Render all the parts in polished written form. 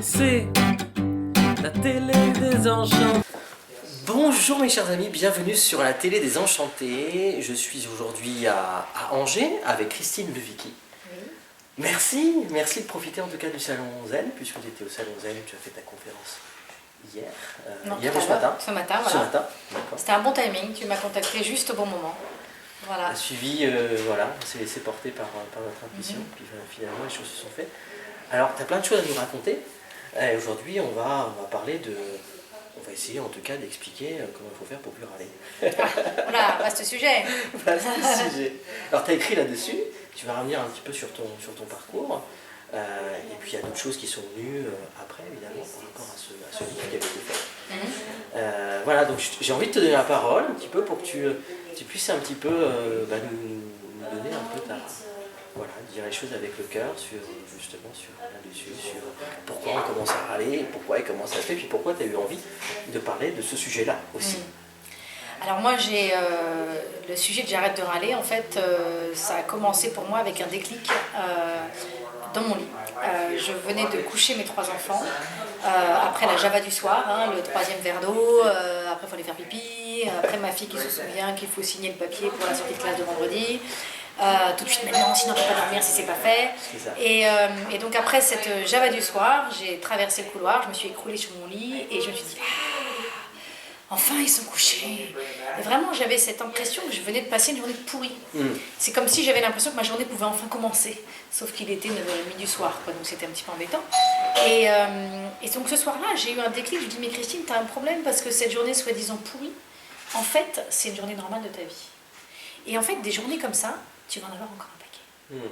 C'est la télé des enchantés. Bonjour mes chers amis, bienvenue sur la télé des enchantés. Je suis aujourd'hui à Angers avec Christine Levicki. Oui. Merci de profiter en tout cas du Salon Zen, puisque tu étais au Salon Zen, tu as fait ta conférence hier, hier ou ce matin. Ce matin, voilà. Ce matin, d'accord. C'était un bon timing, tu m'as contacté juste au bon moment. Voilà. A suivi, voilà, on s'est laissé porter par notre intuition, puis finalement les choses se sont faites. Alors, tu as plein de choses à nous raconter. Et aujourd'hui, on va parler de... On va essayer en tout cas d'expliquer comment il faut faire pour plus râler. Voilà, vaste sujet. Vaste sujet. Alors, tu as écrit là-dessus, tu vas revenir un petit peu sur ton parcours. Et puis, il y a d'autres choses qui sont venues après, évidemment, par rapport à ce livre qui avait été fait. Voilà, donc j'ai envie de te donner la parole un petit peu pour que tu puisses un petit peu nous donner un peu voilà, dire les choses avec le cœur justement sur là-dessus, sur pourquoi on commence à râler, pourquoi et comment ça se fait, puis pourquoi tu as eu envie de parler de ce sujet-là aussi. Alors moi, j'ai le sujet de J'arrête de râler, en fait, ça a commencé pour moi avec un déclic dans mon lit. Je venais de coucher mes 3 enfants, après la Java du soir, hein, le 3e verre d'eau, après il fallait faire pipi, après ma fille qui se souvient qu'il faut signer le papier pour la sortie de classe de vendredi. Tout de suite maintenant, sinon on ne peut pas dormir si c'est pas fait. Et donc après cette Java du soir, j'ai traversé le couloir, je me suis écroulée sur mon lit et je me suis dit enfin ils sont couchés. Et vraiment j'avais cette impression que je venais de passer une journée pourrie. C'est comme si j'avais l'impression que ma journée pouvait enfin commencer. Sauf qu'il était 9h30 du soir, quoi, donc c'était un petit peu embêtant. Et donc ce soir-là, j'ai eu un déclic, je me dis mais Christine, t'as un problème parce que cette journée soi-disant pourrie, en fait c'est une journée normale de ta vie. Et en fait des journées comme ça, tu vas en avoir encore un paquet.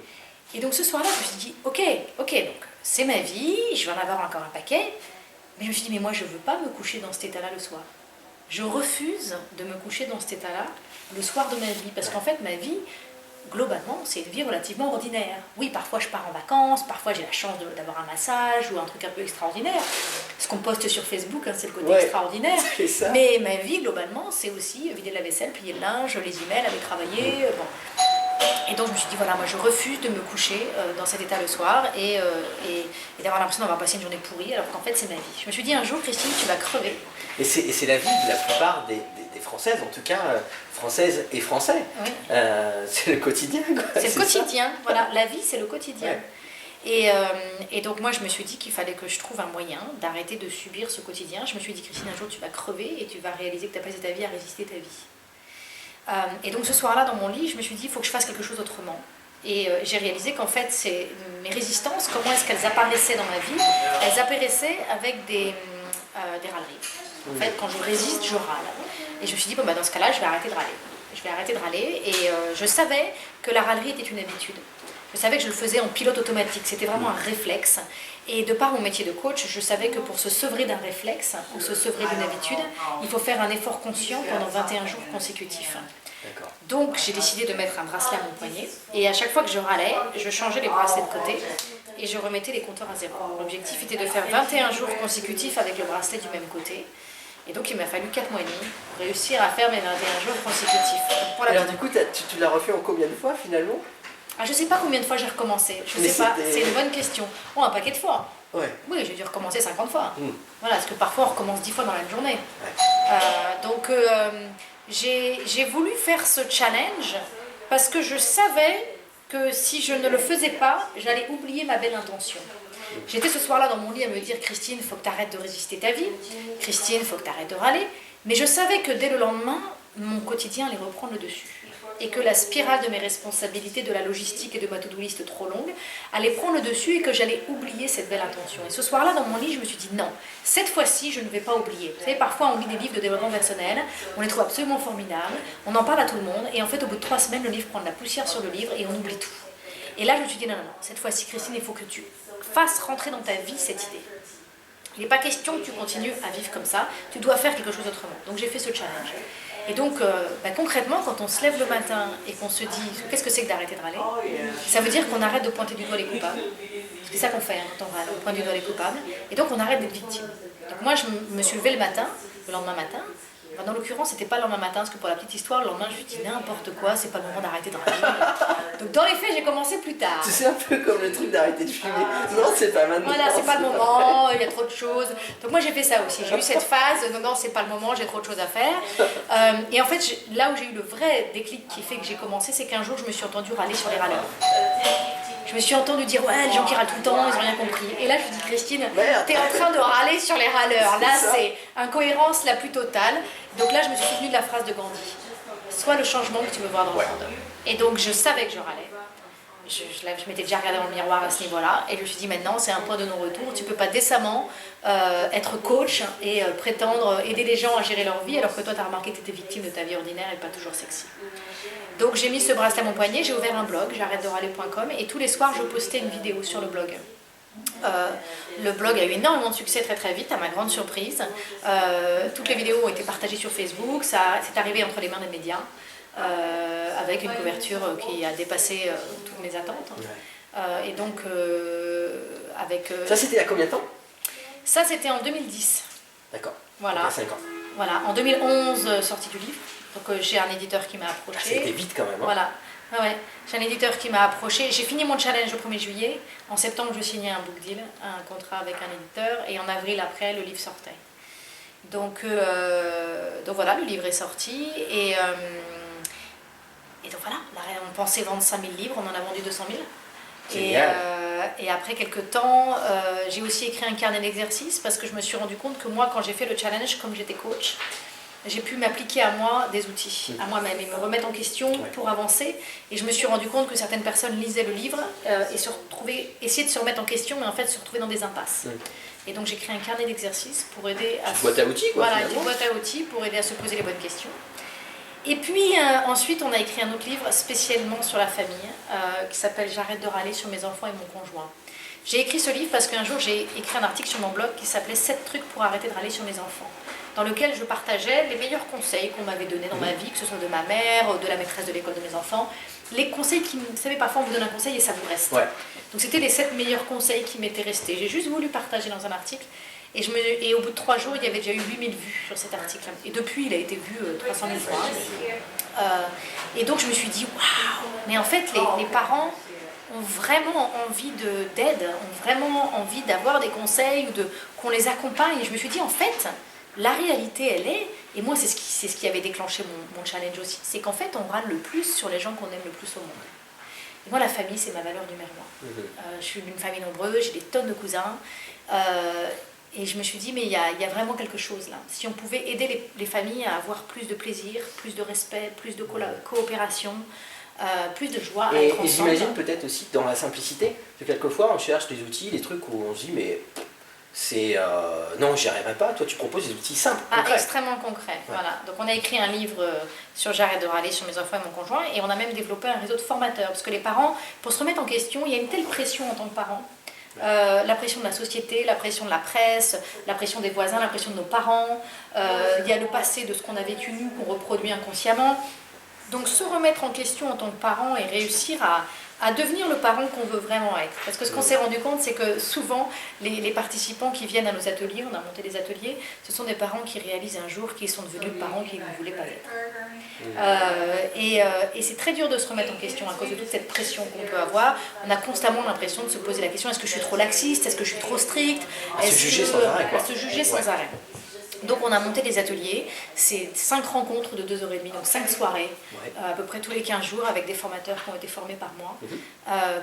Et donc ce soir-là, je me suis dit, ok, donc c'est ma vie, je vais en avoir encore un paquet, mais je me suis dit, mais moi je ne veux pas me coucher dans cet état-là le soir. Je refuse de me coucher dans cet état-là le soir de ma vie, parce qu'en fait ma vie, globalement, c'est une vie relativement ordinaire. Oui, parfois je pars en vacances, parfois j'ai la chance d'avoir un massage ou un truc un peu extraordinaire. Ce qu'on poste sur Facebook, hein, c'est le côté extraordinaire. Ça. Mais ma vie, globalement, c'est aussi vider la vaisselle, plier le linge, les emails, aller travailler, bon. Et donc je me suis dit, voilà, moi je refuse de me coucher dans cet état le soir et d'avoir l'impression d'avoir passé une journée pourrie, alors qu'en fait c'est ma vie. Je me suis dit, un jour, Christine, tu vas crever. Et c'est la vie de la plupart des Françaises, en tout cas Françaises et Français. Oui. C'est le quotidien, quoi. C'est le quotidien, voilà, la vie c'est le quotidien. Ouais. Et donc moi je me suis dit qu'il fallait que je trouve un moyen d'arrêter de subir ce quotidien. Je me suis dit, Christine, un jour tu vas crever et tu vas réaliser que tu as passé ta vie à résister ta vie. Et donc ce soir-là, dans mon lit, je me suis dit, il faut que je fasse quelque chose autrement. Et j'ai réalisé qu'en fait, mes résistances, comment est-ce qu'elles apparaissaient dans ma vie? Elles apparaissaient avec des râleries. En fait, quand je résiste, je râle. Et je me suis dit, bon, dans ce cas-là, je vais arrêter de râler. Je vais arrêter de râler. Et je savais que la râlerie était une habitude. Je savais que je le faisais en pilote automatique. C'était vraiment un réflexe. Et de par mon métier de coach, je savais que pour se sevrer d'un réflexe ou se sevrer d'une habitude, il faut faire un effort conscient pendant 21 jours consécutifs. Donc j'ai décidé de mettre un bracelet à mon poignet et à chaque fois que je râlais, je changeais les bracelets de côté et je remettais les compteurs à zéro. L'objectif était de faire 21 jours consécutifs avec le bracelet du même côté. Et donc il m'a fallu 4 mois et demi pour réussir à faire mes 21 jours consécutifs. Alors du coup, tu l'as refait en combien de fois finalement? Je ne sais pas combien de fois j'ai recommencé, je ne sais pas, c'est une bonne question. Oh, un paquet de fois. Ouais. Oui, j'ai dû recommencer 50 fois. Voilà, parce que parfois on recommence 10 fois dans la même journée. Donc j'ai voulu faire ce challenge parce que je savais que si je ne le faisais pas, j'allais oublier ma belle intention. J'étais ce soir-là dans mon lit à me dire, Christine, il faut que tu arrêtes de résister ta vie. Christine, il faut que tu arrêtes de râler. Mais je savais que dès le lendemain, mon quotidien allait reprendre le dessus. Et que la spirale de mes responsabilités, de la logistique et de ma to-do list trop longue allait prendre le dessus et que j'allais oublier cette belle intention. Et ce soir-là, dans mon lit, je me suis dit non, cette fois-ci, je ne vais pas oublier. Vous savez, parfois on lit des livres de développement personnel, on les trouve absolument formidables, on en parle à tout le monde, et en fait, au bout de 3 semaines, le livre prend de la poussière sur le livre et on oublie tout. Et là, je me suis dit non, cette fois-ci, Christine, il faut que tu fasses rentrer dans ta vie cette idée. Il n'est pas question que tu continues à vivre comme ça, tu dois faire quelque chose autrement. Donc j'ai fait ce challenge. Et donc, concrètement, quand on se lève le matin et qu'on se dit « qu'est-ce que c'est que d'arrêter de râler ?» Ça veut dire qu'on arrête de pointer du doigt les coupables. C'est ça qu'on fait quand on râle, on pointe du doigt les coupables. Et donc, on arrête d'être victime. Donc moi, je me suis levée le matin, le lendemain matin, Enfin, dans l'occurrence, c'était pas le lendemain matin, parce que pour la petite histoire, le lendemain, je lui dis n'importe quoi, c'est pas le moment d'arrêter de râler. Donc dans les faits, j'ai commencé plus tard. Tu sais, un peu comme le truc d'arrêter de fumer. Non, c'est pas maintenant. Voilà, c'est pas le moment, il y a trop de choses. Donc moi j'ai fait ça aussi. J'ai eu cette phase, non, c'est pas le moment, j'ai trop de choses à faire. Et en fait, là où j'ai eu le vrai déclic qui fait que j'ai commencé, c'est qu'un jour je me suis entendue râler sur les râleurs. Je me suis entendue dire ouais, les gens qui râlent tout le temps, ils n'ont rien compris. Et là je dis Christine, t'es en train de râler sur les râleurs. Là c'est incohérence la plus totale. Donc là je me suis souvenue de la phrase de Gandhi. Sois le changement que tu veux voir dans le monde. Et donc je savais que je râlais. Je m'étais déjà regardée dans le miroir à ce niveau-là et je me suis dit maintenant c'est un point de non-retour, tu ne peux pas décemment être coach et prétendre aider les gens à gérer leur vie alors que toi tu as remarqué que tu étais victime de ta vie ordinaire et pas toujours sexy. Donc j'ai mis ce bracelet à mon poignet, j'ai ouvert un blog, j'arrête-de-râler.com et tous les soirs je postais une vidéo sur le blog. Le blog a eu énormément de succès très très vite, à ma grande surprise. Toutes les vidéos ont été partagées sur Facebook, c'est arrivé entre les mains des médias. Avec une couverture qui a dépassé toutes mes attentes. Et donc, avec... Ça, c'était il y a combien de temps? Ça, c'était en 2010. D'accord. Voilà. Il y a 5 ans. Voilà. En 2011, sortie du livre. Donc, j'ai un éditeur qui m'a approché. Ah, c'était vite quand même. Hein. Voilà. Ouais. J'ai un éditeur qui m'a approché. J'ai fini mon challenge le 1er juillet. En septembre, je signais un book deal, un contrat avec un éditeur. Et en avril, après, le livre sortait. Donc voilà, le livre est sorti. Et donc voilà, on pensait vendre 5000 livres, on en a vendu 200 000. Et après quelques temps, j'ai aussi écrit un carnet d'exercices parce que je me suis rendu compte que moi, quand j'ai fait le challenge, comme j'étais coach, j'ai pu m'appliquer à moi des outils, à moi-même, et me remettre en question pour avancer. Et je me suis rendu compte que certaines personnes lisaient le livre et essayaient de se remettre en question, mais en fait se retrouvaient dans des impasses. Et donc j'ai créé un carnet d'exercices pour aider à... Une boîte à outils, quoi. Voilà, une boîte à outils pour aider à se poser les bonnes questions. Et puis ensuite, on a écrit un autre livre spécialement sur la famille qui s'appelle « J'arrête de râler sur mes enfants et mon conjoint ». J'ai écrit ce livre parce qu'un jour, j'ai écrit un article sur mon blog qui s'appelait « 7 trucs pour arrêter de râler sur mes enfants », dans lequel je partageais les meilleurs conseils qu'on m'avait donnés dans ma vie, que ce soit de ma mère, de la maîtresse de l'école de mes enfants, les conseils qui, vous savez, parfois on vous donne un conseil et ça vous reste. Donc c'était les 7 meilleurs conseils qui m'étaient restés. J'ai juste voulu partager dans un article. Et au bout de 3 jours, il y avait déjà eu 8000 vues sur cet article. Et depuis, il a été vu 300 000 fois. Et donc, je me suis dit, waouh! Mais en fait, les parents ont vraiment envie d'aide, ont vraiment envie d'avoir des conseils, ou qu'on les accompagne. Et je me suis dit, en fait, la réalité, elle est, et moi, c'est ce qui avait déclenché mon challenge aussi, c'est qu'en fait, on râle le plus sur les gens qu'on aime le plus au monde. Et moi, la famille, c'est ma valeur numéro 1. Je suis d'une famille nombreuse, j'ai des tonnes de cousins. Et je me suis dit, mais il y a vraiment quelque chose là. Si on pouvait aider les familles à avoir plus de plaisir, plus de respect, plus de coopération, plus de joie à être ensemble. Et j'imagine peut-être aussi dans la simplicité, que quelquefois on cherche des outils, des trucs où on se dit, mais c'est... non, j'y arriverai pas. Toi, tu proposes des outils simples, concrets. Extrêmement concrets, voilà. Donc on a écrit un livre sur J'arrête de râler sur mes enfants et mon conjoint, et on a même développé un réseau de formateurs, parce que les parents, pour se remettre en question, il y a une telle pression en tant que parents. La pression de la société, la pression de la presse, la pression des voisins, la pression de nos parents, il y a le passé de ce qu'on a vécu nous, qu'on reproduit inconsciemment. Donc se remettre en question en tant que parent et réussir à devenir le parent qu'on veut vraiment être. Parce que ce qu'on s'est rendu compte, c'est que souvent, les participants qui viennent à nos ateliers, on a monté des ateliers, ce sont des parents qui réalisent un jour qu'ils sont devenus le parent qu'ils ne voulaient pas être. Et c'est très dur de se remettre en question à cause de toute cette pression qu'on peut avoir. On a constamment l'impression de se poser la question, est-ce que je suis trop laxiste, est-ce que je suis trop stricte, se juger sans arrêt, quoi. Se juger sans arrêt. Donc on a monté des ateliers, c'est 5 rencontres de 2h30, donc 5 soirées, à peu près tous les 15 jours, avec des formateurs qui ont été formés par moi,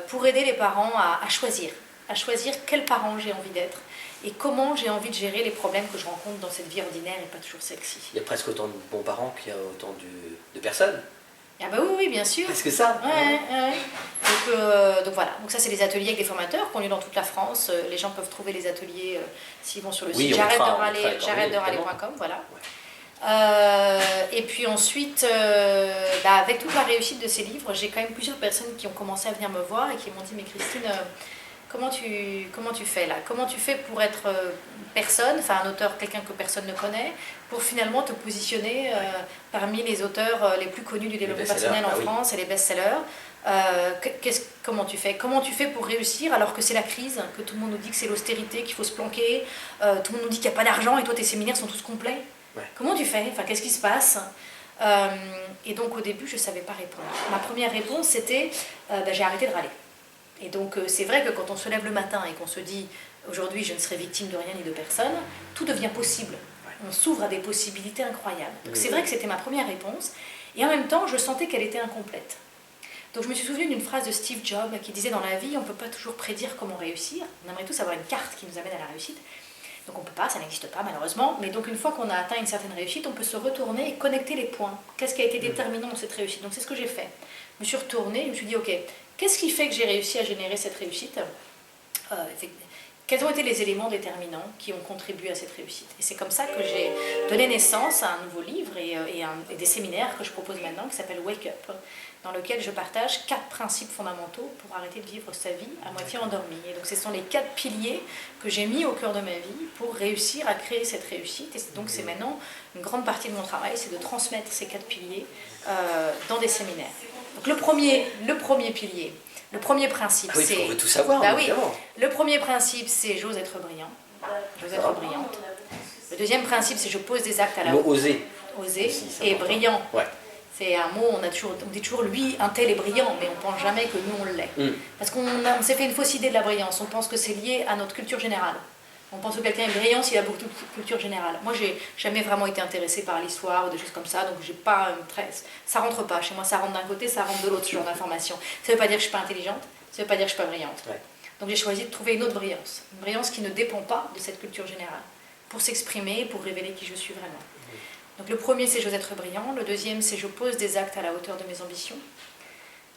pour aider les parents à choisir quel parent j'ai envie d'être et comment j'ai envie de gérer les problèmes que je rencontre dans cette vie ordinaire et pas toujours sexy. Il y a presque autant de bons parents qu'il y a autant de personnes. Ah bah oui, bien sûr. Est-ce que ça? Donc voilà, donc ça c'est des ateliers avec des formateurs qui ont lieu dans toute la France. Les gens peuvent trouver les ateliers s'ils vont sur le site j'arrête-de-râler.com, voilà. Et puis ensuite, avec toute la réussite de ces livres, j'ai quand même plusieurs personnes qui ont commencé à venir me voir et qui m'ont dit, mais Christine, comment tu fais là? Comment tu fais pour être personne, enfin un auteur, quelqu'un que personne ne connaît, pour finalement te positionner parmi les auteurs les plus connus du développement personnel en France et les best-sellers? Comment tu fais? Comment tu fais pour réussir alors que c'est la crise, que tout le monde nous dit que c'est l'austérité, qu'il faut se planquer, tout le monde nous dit qu'il n'y a pas d'argent et toi tes séminaires sont tous complets? Ouais. Comment tu fais? Enfin, qu'est-ce qui se passe? Et donc au début, je ne savais pas répondre. Ma première réponse, c'était j'ai arrêté de râler. Et donc c'est vrai que quand on se lève le matin et qu'on se dit aujourd'hui je ne serai victime de rien ni de personne, tout devient possible. On s'ouvre à des possibilités incroyables. Donc c'est vrai que c'était ma première réponse. Et en même temps, je sentais qu'elle était incomplète. Donc je me suis souvenue d'une phrase de Steve Jobs qui disait dans la vie, on ne peut pas toujours prédire comment réussir. On aimerait tous avoir une carte qui nous amène à la réussite. Donc on ne peut pas, ça n'existe pas malheureusement. Mais donc une fois qu'on a atteint une certaine réussite, on peut se retourner et connecter les points. Qu'est-ce qui a été déterminant dans cette réussite? Donc c'est ce que j'ai fait. Je me suis retournée, je me suis dit, ok, qu'est-ce qui fait que j'ai réussi à générer cette réussite? Quels ont été les éléments déterminants qui ont contribué à cette réussite? Et c'est comme ça que j'ai donné naissance à un nouveau livre et des séminaires que je propose maintenant qui s'appelle Wake Up, dans lequel je partage 4 principes fondamentaux pour arrêter de vivre sa vie à moitié endormie. Et donc ce sont les 4 piliers que j'ai mis au cœur de ma vie pour réussir à créer cette réussite. Et donc c'est maintenant une grande partie de mon travail, c'est de transmettre ces 4 piliers dans des séminaires. Donc le premier pilier, le premier principe, oui, c'est... on veut tout savoir, évidemment. Le premier principe, c'est j'ose être brillant, j'ose être brillante. Le deuxième principe, c'est je pose des actes à la hauteur. Oser. Oser et brillant. Ouais. C'est un mot, on dit toujours lui, un tel est brillant, mais on ne pense jamais que nous on l'est. Parce qu'on s'est fait une fausse idée de la brillance, on pense que c'est lié à notre culture générale. On pense que quelqu'un est brillant s'il a beaucoup de culture générale. Moi, j'ai jamais vraiment été intéressée par l'histoire ou des choses comme ça, donc j'ai pas ça rentre pas. Chez moi, ça rentre d'un côté, ça rentre de l'autre, ce genre d'information. Ça ne veut pas dire que je suis pas intelligente, ça ne veut pas dire que je suis pas brillante. Ouais. Donc j'ai choisi de trouver une autre brillance. Une brillance qui ne dépend pas de cette culture générale, pour s'exprimer, pour révéler qui je suis vraiment. Donc le premier, c'est j'ose être brillant. Le deuxième, c'est je pose des actes à la hauteur de mes ambitions.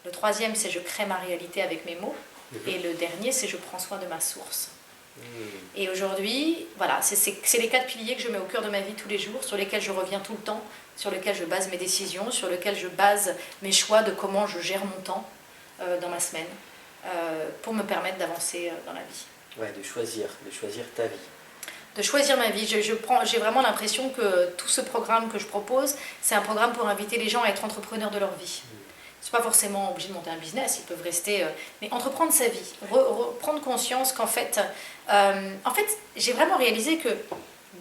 Le troisième, c'est je crée ma réalité avec mes mots. Et le dernier, c'est je prends soin de ma source. Et aujourd'hui, voilà, c'est les 4 piliers que je mets au cœur de ma vie tous les jours, sur lesquels je reviens tout le temps, sur lesquels je base mes décisions, sur lesquels je base mes choix de comment je gère mon temps dans ma semaine, pour me permettre d'avancer dans la vie. Ouais, de choisir ta vie. De choisir ma vie. J'ai vraiment l'impression que tout ce programme que je propose, c'est un programme pour inviter les gens à être entrepreneurs de leur vie. Ils ne sont pas forcément obligés de monter un business, ils peuvent rester... mais entreprendre sa vie, prendre conscience qu'en fait... j'ai vraiment réalisé que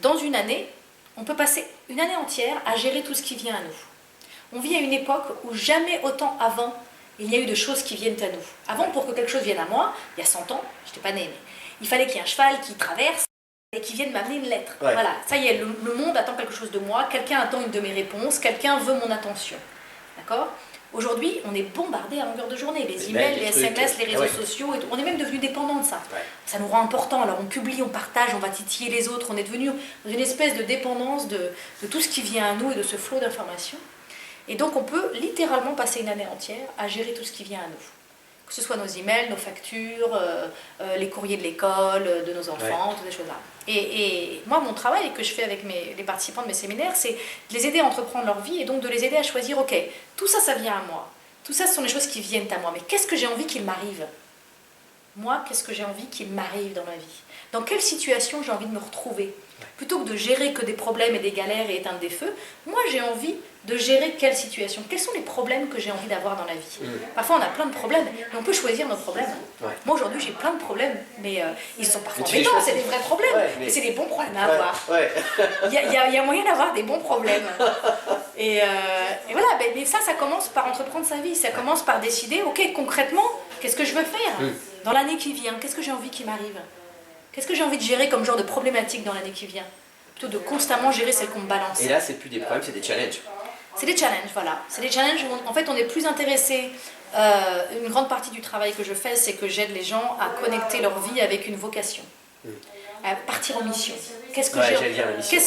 dans une année, on peut passer une année entière à gérer tout ce qui vient à nous. On vit à une époque où jamais autant avant, il y a eu de choses qui viennent à nous. Avant, pour que quelque chose vienne à moi, il y a 100 ans, je n'étais pas née, mais il fallait qu'il y ait un cheval qui traverse et qui vienne m'amener une lettre. Ouais. Voilà, ça y est, le monde attend quelque chose de moi, quelqu'un attend une de mes réponses, quelqu'un veut mon attention. D'accord ? Aujourd'hui, on est bombardé à longueur de journée, les emails, les SMS, les réseaux sociaux, et tout. On est même devenu dépendant de ça. Ouais. Ça nous rend important, alors on publie, on partage, on va titiller les autres, on est devenu dans une espèce de dépendance de tout ce qui vient à nous et de ce flot d'informations. Et donc on peut littéralement passer une année entière à gérer tout ce qui vient à nous. Que ce soit nos emails, nos factures, les courriers de l'école, de nos enfants, toutes ces choses-là. Et moi, mon travail que je fais avec les participants de mes séminaires, c'est de les aider à entreprendre leur vie et donc de les aider à choisir, ok, tout ça, ça vient à moi. Tout ça, ce sont les choses qui viennent à moi. Mais qu'est-ce que j'ai envie qu'il m'arrive? Moi, qu'est-ce que j'ai envie qu'il m'arrive dans ma vie? Dans quelle situation j'ai envie de me retrouver? Plutôt que de gérer que des problèmes et des galères et éteindre des feux, moi, j'ai envie de gérer quelle situation? Quels sont les problèmes que j'ai envie d'avoir dans la vie? Parfois, on a plein de problèmes, mais on peut choisir nos problèmes. Ouais. Moi, aujourd'hui, j'ai plein de problèmes, mais ils sont parfois embêtants, c'est des vrais problèmes, mais c'est des bons problèmes à avoir. Ouais. Il y a moyen d'avoir des bons problèmes. Et voilà, mais ça commence par entreprendre sa vie. Ça commence par décider, ok, concrètement, qu'est-ce que je veux faire dans l'année qui vient? Qu'est-ce que j'ai envie qu'il m'arrive? Qu'est-ce que j'ai envie de gérer comme genre de problématique dans l'année qui vient? Plutôt de constamment gérer celle qu'on me balance. Et là, c'est plus des problèmes, c'est des challenges. C'est des challenges, voilà. C'est des challenges où, en fait, on est plus intéressé. Une grande partie du travail que je fais, c'est que j'aide les gens à connecter leur vie avec une vocation. À partir en mission. Qu'est-ce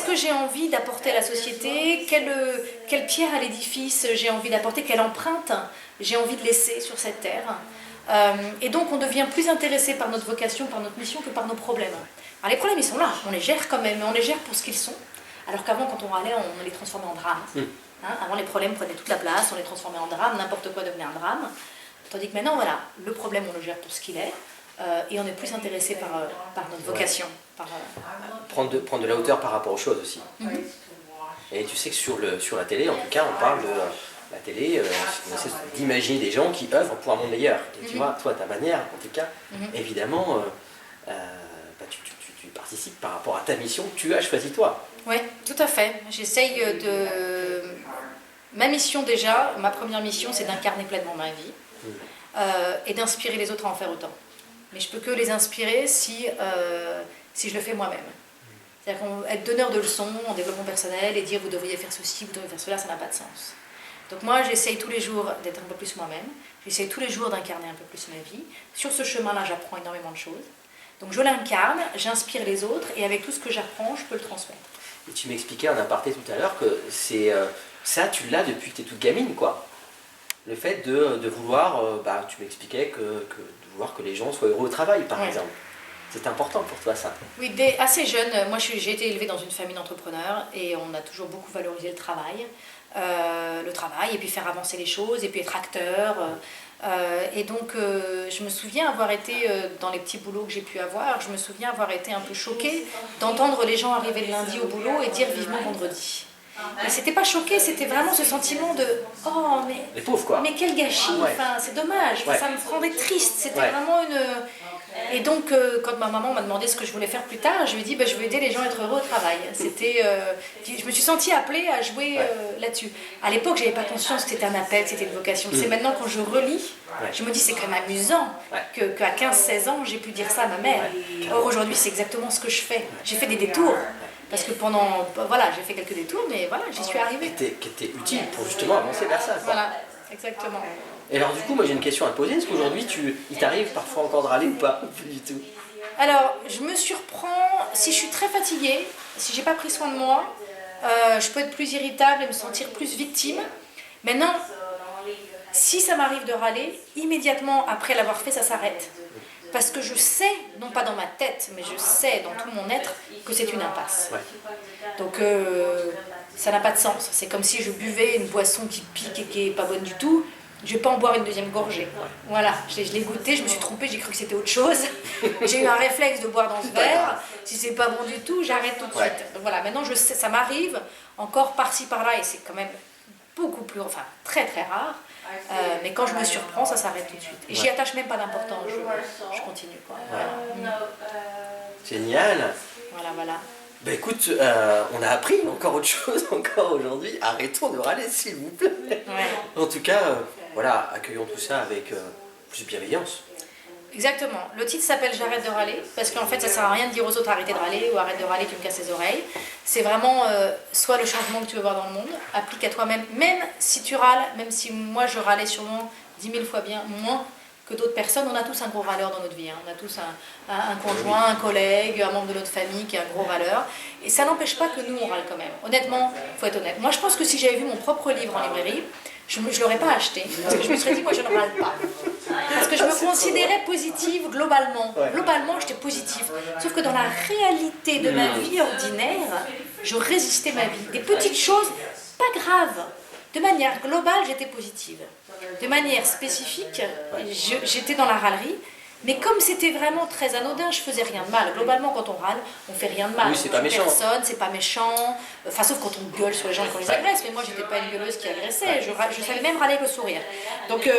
que j'ai envie d'apporter à la société? Quelle pierre à l'édifice j'ai envie d'apporter? Quelle empreinte j'ai envie de laisser sur cette terre? Et donc, on devient plus intéressé par notre vocation, par notre mission, que par nos problèmes. Alors, les problèmes, ils sont là. On les gère quand même, mais on les gère pour ce qu'ils sont. Alors qu'avant, quand on râlait, on les transformait en drames. Avant, les problèmes prenaient toute la place, on les transformait en drame, n'importe quoi devenait un drame. Tandis que maintenant, voilà, le problème, on le gère pour ce qu'il est, et on est plus intéressé par notre vocation. Prendre de la hauteur par rapport aux choses aussi. Et tu sais que sur la télé, en tout cas, on parle de la télé, on essaie d'imaginer des gens qui œuvrent pour un monde meilleur. Et tu vois, toi, ta manière, en tout cas, évidemment, tu participes par rapport à ta mission que tu as choisie toi. Oui, tout à fait. J'essaye de... Ma mission déjà, ma première mission, c'est d'incarner pleinement ma vie et d'inspirer les autres à en faire autant. Mais je peux que les inspirer si je le fais moi-même. C'est-à-dire qu'être donneur de leçons en développement personnel et dire vous devriez faire ceci, vous devriez faire cela, ça n'a pas de sens. Donc moi, j'essaye tous les jours d'être un peu plus moi-même. J'essaye tous les jours d'incarner un peu plus ma vie. Sur ce chemin-là, j'apprends énormément de choses. Donc je l'incarne, j'inspire les autres et avec tout ce que j'apprends, je peux le transmettre. Et tu m'expliquais en aparté tout à l'heure que c'est ça, tu l'as depuis que tu es toute gamine, quoi. Le fait de vouloir, tu m'expliquais de vouloir que les gens soient heureux au travail, par exemple. C'est important pour toi, ça? Oui, assez jeune, moi j'ai été élevée dans une famille d'entrepreneurs et on a toujours beaucoup valorisé le travail et puis faire avancer les choses et puis être acteur. Et donc je me souviens avoir été, dans les petits boulots que j'ai pu avoir, je me souviens avoir été un peu choquée d'entendre les gens arriver le lundi au boulot et dire vivement vendredi. Mais c'était pas choqué, c'était vraiment ce sentiment de oh mais les pauvres, quoi. Mais quel gâchis, enfin c'est dommage, ça me rendait triste, c'était vraiment une... Et donc quand ma maman m'a demandé ce que je voulais faire plus tard, je lui ai dit je veux aider les gens à être heureux au travail. C'était, je me suis sentie appelée à jouer là-dessus. À l'époque, j'avais pas conscience que c'était un appel, que c'était une vocation. C'est maintenant quand je relis, je me dis c'est quand même amusant qu'à 15-16 ans j'ai pu dire ça à ma mère. Or aujourd'hui c'est exactement ce que je fais. J'ai fait des détours. Parce que j'ai fait quelques détours, mais voilà, j'y suis arrivée. Qui était utile pour justement avancer vers ça, quoi. Voilà, exactement. Et alors du coup, moi j'ai une question à te poser. Est-ce qu'aujourd'hui, il t'arrive parfois encore de râler ou pas? Pas du tout. Alors, je me surprends, si je suis très fatiguée, si j'ai pas pris soin de moi, je peux être plus irritable et me sentir plus victime. Maintenant, si ça m'arrive de râler, immédiatement après l'avoir fait, ça s'arrête. Parce que je sais, non pas dans ma tête, mais je sais dans tout mon être que c'est une impasse. Donc ça n'a pas de sens. C'est comme si je buvais une boisson qui pique et qui n'est pas bonne du tout. Je ne vais pas en boire une deuxième gorgée. Voilà, je l'ai goûté, je me suis trompée, j'ai cru que c'était autre chose. J'ai eu un réflexe de boire dans ce verre. Si c'est pas bon du tout, j'arrête tout de suite. Donc voilà, maintenant je sais, ça m'arrive encore par-ci par-là et c'est quand même très très rare. Mais quand je me surprends, ça s'arrête tout de suite. Et j'y attache même pas d'importance, je continue, quoi. Génial. Voilà. Ben écoute, on a appris encore autre chose encore aujourd'hui. Arrêtons de râler, s'il vous plaît. En tout cas, accueillons tout ça avec plus de bienveillance. Exactement. Le titre s'appelle J'arrête de râler, parce qu'en fait ça sert à rien de dire aux autres arrêtez de râler ou arrête de râler, tu me casses les oreilles. C'est vraiment soit le changement que tu veux voir dans le monde, applique à toi-même, même si tu râles, même si moi je râlais sûrement 10 000 fois moins que d'autres personnes, on a tous un gros râleur dans notre vie. On a tous un conjoint, un collègue, un membre de notre famille qui est un gros râleur. Et ça n'empêche pas que nous on râle quand même. Honnêtement, il faut être honnête. Moi je pense que si j'avais vu mon propre livre en librairie, je ne l'aurais pas acheté. Parce que je me serais dit, moi je ne râle pas. Parce que je me considérais positive globalement. Globalement, j'étais positive. Sauf que dans la réalité de ma vie ordinaire, je résistais ma vie. Des petites choses, pas graves. De manière globale, j'étais positive. De manière spécifique, j'étais dans la râlerie. Mais comme c'était vraiment très anodin, je faisais rien de mal. Globalement, quand on râle, on fait rien de mal. Oui, c'est pas méchant. Personne, c'est pas méchant. Enfin, sauf quand on gueule sur les gens et qu'on les agresse. Mais moi, j'étais pas une gueuleuse qui agressait. Je savais même râler avec le sourire. Donc,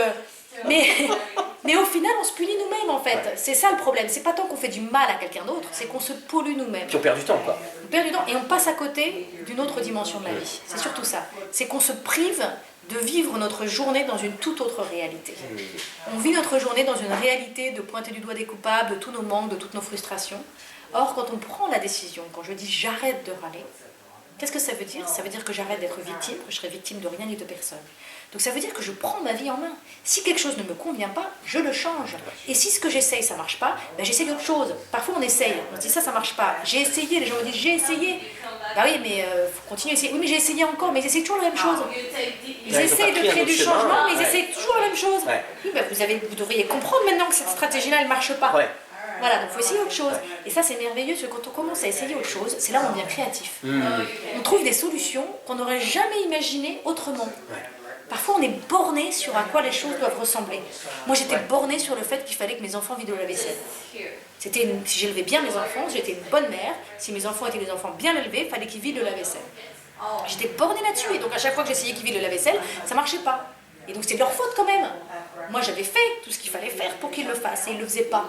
mais au final, on se punit nous-mêmes, en fait. C'est ça le problème. C'est pas tant qu'on fait du mal à quelqu'un d'autre, c'est qu'on se pollue nous-mêmes. Puis on perd du temps, quoi. On perd du temps et on passe à côté d'une autre dimension de la vie. C'est surtout ça. C'est qu'on se prive de vivre notre journée dans une toute autre réalité. On vit notre journée dans une réalité de pointer du doigt des coupables, de tous nos manques, de toutes nos frustrations. Or, quand on prend la décision, quand je dis j'arrête de râler, qu'est-ce que ça veut dire? Ça veut dire que j'arrête d'être victime, que je serai victime de rien ni de personne. Donc ça veut dire que je prends ma vie en main. Si quelque chose ne me convient pas, je le change. Et si ce que j'essaye, ça ne marche pas, j'essaye autre chose. Parfois on essaye, on se dit ça ne marche pas. J'ai essayé, les gens me disent j'ai essayé. Bah oui, mais faut continuer à essayer. Oui, mais j'ai essayé encore, mais ils essayent toujours la même chose. Ils essayent de créer du changement, mais ils essayent toujours la même chose. Oui, vous devriez comprendre maintenant que cette stratégie-là, elle ne marche pas. Voilà, donc il faut essayer autre chose. Et ça, c'est merveilleux, parce que quand on commence à essayer autre chose, c'est là où on devient créatif. On trouve des solutions qu'on n'aurait jamais imaginées autrement. Parfois, on est borné sur à quoi les choses doivent ressembler. Moi, j'étais bornée sur le fait qu'il fallait que mes enfants vident de la vaisselle. Si j'élevais bien mes enfants, j'étais une bonne mère. Si mes enfants étaient des enfants bien élevés, il fallait qu'ils vident de la vaisselle. J'étais bornée là-dessus. Et donc, à chaque fois que j'essayais qu'ils vident de la vaisselle, ça ne marchait pas. Et donc, c'était de leur faute quand même. Moi, j'avais fait tout ce qu'il fallait faire pour qu'ils le fassent. Et ils ne le faisaient pas.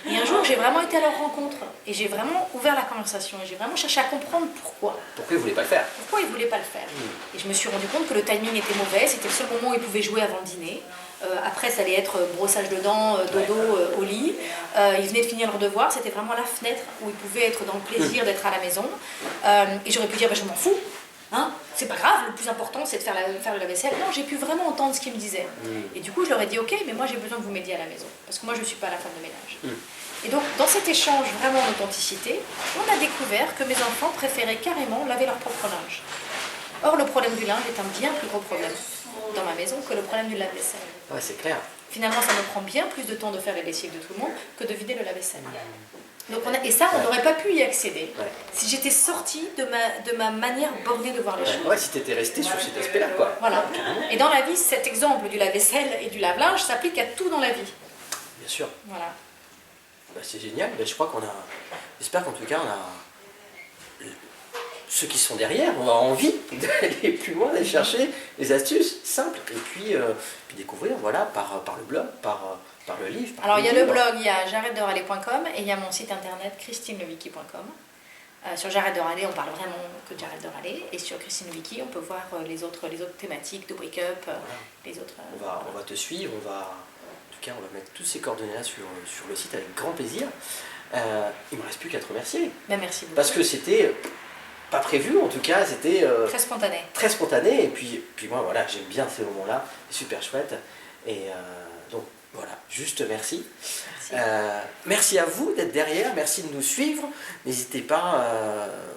Et un jour, j'ai vraiment été à leur rencontre et j'ai vraiment ouvert la conversation et j'ai vraiment cherché à comprendre pourquoi. Pourquoi ils ne voulaient pas le faire? Pourquoi ils ne voulaient pas le faire. Et je me suis rendu compte que le timing était mauvais, c'était le seul moment où ils pouvaient jouer avant le dîner. Après, ça allait être brossage de dents, dodo au lit. Ils venaient de finir leur devoir, c'était vraiment la fenêtre où ils pouvaient être dans le plaisir d'être à la maison. Et j'aurais pu dire, bah, je m'en fous, hein, c'est pas grave, le plus important c'est de faire le lave-vaisselle. Non, j'ai pu vraiment entendre ce qu'ils me disaient. Et du coup, je leur ai dit, ok, mais moi j'ai besoin que vous m'aidiez à la maison, parce que moi je ne suis pas la femme de ménage. Et donc, dans cet échange vraiment d'authenticité, on a découvert que mes enfants préféraient carrément laver leur propre linge. Or, le problème du linge est un bien plus gros problème dans ma maison que le problème du lave-vaisselle. Ouais, c'est clair. Finalement, ça me prend bien plus de temps de faire les lessives de tout le monde que de vider le lave-vaisselle. Donc et ça, on n'aurait pas pu y accéder si j'étais sortie de ma manière bornée de voir les choses. Ouais, si tu étais resté sur cet aspect-là, quoi. Voilà. Et dans la vie, cet exemple du lave-vaisselle et du lave-linge s'applique à tout dans la vie. Bien sûr. Voilà. Bah, c'est génial. Bah, je crois qu'on a... J'espère qu'en tout cas, on a... Ceux qui sont derrière ont envie d'aller plus loin, d'aller chercher des astuces simples. Et puis découvrir, voilà, par le blog, par le livre. Alors, il y a le blog, il y a j'arrête-de-râler.com et il y a mon site internet christinelevicky.com. Sur J'arrête de râler, on parle vraiment que de J'arrête de râler. Et sur Christine Levicky, on peut voir les autres thématiques de Wake Up, les autres... On va te suivre, en tout cas, on va mettre tous ces coordonnées-là sur le site avec grand plaisir. Il ne me reste plus qu'à te remercier. Ben, merci beaucoup. Parce que c'était... pas prévu, en tout cas, c'était très spontané. Très spontané, et puis moi, voilà, j'aime bien ces moments-là, c'est super chouette. Et donc, voilà, juste merci. Merci à vous d'être derrière, merci de nous suivre. N'hésitez pas,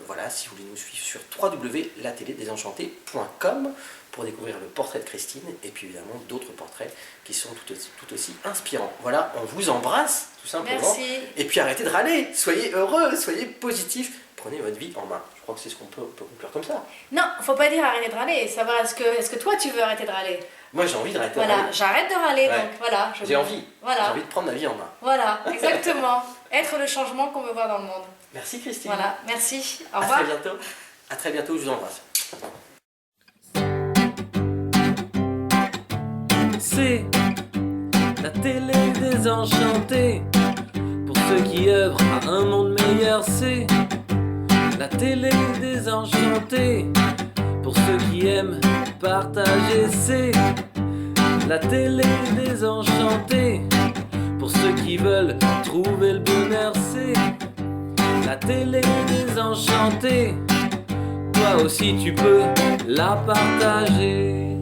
voilà, si vous voulez nous suivre sur www.latelédesenchanté.com pour découvrir le portrait de Christine, et puis évidemment d'autres portraits qui sont tout aussi inspirants. Voilà, on vous embrasse, tout simplement. Merci. Et puis arrêtez de râler, soyez heureux, soyez positifs. Prenez votre vie en main. Je crois que c'est ce qu'on peut conclure comme ça. Non, faut pas dire arrêter de râler. Savoir est-ce que toi tu veux arrêter de râler? Moi j'ai envie d'arrêter de râler. Voilà, j'arrête de râler, ouais. Donc voilà. J'ai envie. Voilà. J'ai envie de prendre ma vie en main. Voilà, exactement. Être le changement qu'on veut voir dans le monde. Merci Christine. Voilà, merci. Au revoir. À très bientôt. À très bientôt, je vous embrasse. C'est la télé désenchantée. Pour ceux qui œuvrent à un monde meilleur, c'est la télé désenchantée. Pour ceux qui aiment partager, c'est la télé désenchantée. Pour ceux qui veulent trouver le bonheur, c'est la télé désenchantée. Toi aussi tu peux la partager.